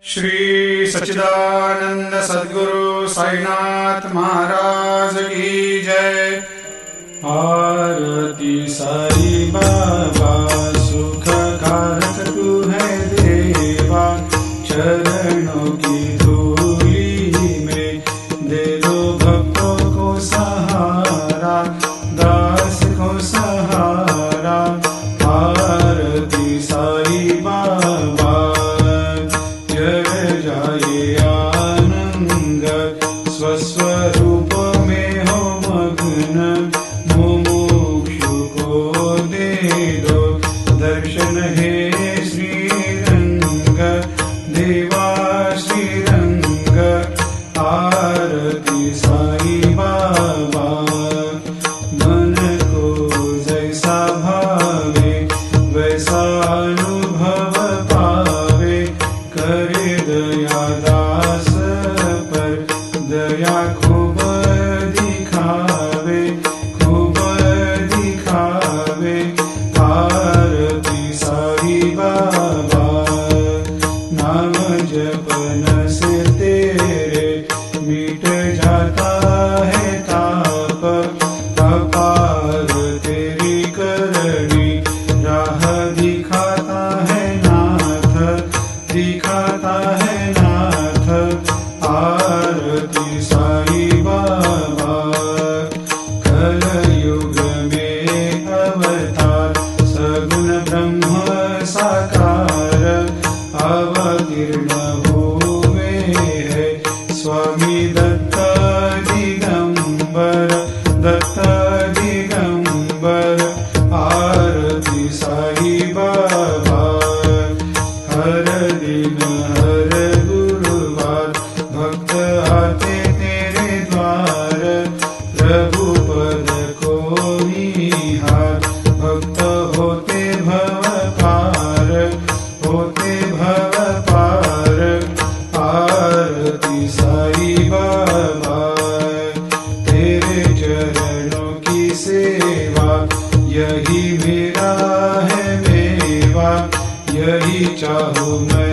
श्री सच्चिदानंद सद्गुरु साईनाथ महाराज की जय। आरती साई बाबा सुख कारक तू है देवा, चरणों की धूली में दे दो भक्तों को सहारा, दास को सहारा। आरती साई बाबा जय जाए आनंद, स्वस्वरूप में हो मग्न, मुमुक्षु को दे दो दर्शन हे श्रीरंग, देवा श्रीरंग। आरती साई बाबा मन को जैसा भावे वैसा अनुभव पावे, करे दया दास पर दया खूब दिखावे, खूब दिखावे। आरती साई बाबा नाम जपन से तेरे मिट जाता है ताप, अपार तेरी करनी राह दिखाता है नाथ, दिखाता है नाथ। आरती साई बाबा कलयुग में अवतार, सगुण ब्रह्म साकार अवतीर्ण हुए है स्वामी दत्त दिगंबर, दत्त दिगंबर। आरती साई बाबा हर दिन हर गुरुवार भक्त आते तेरे द्वार, रघुपद को निहार भक्त होते भव पार, होते भव पार। आरती साई बाबा तेरे चरणों की सेवा, यही मेरा है मेवा, यही चाहूँ मैं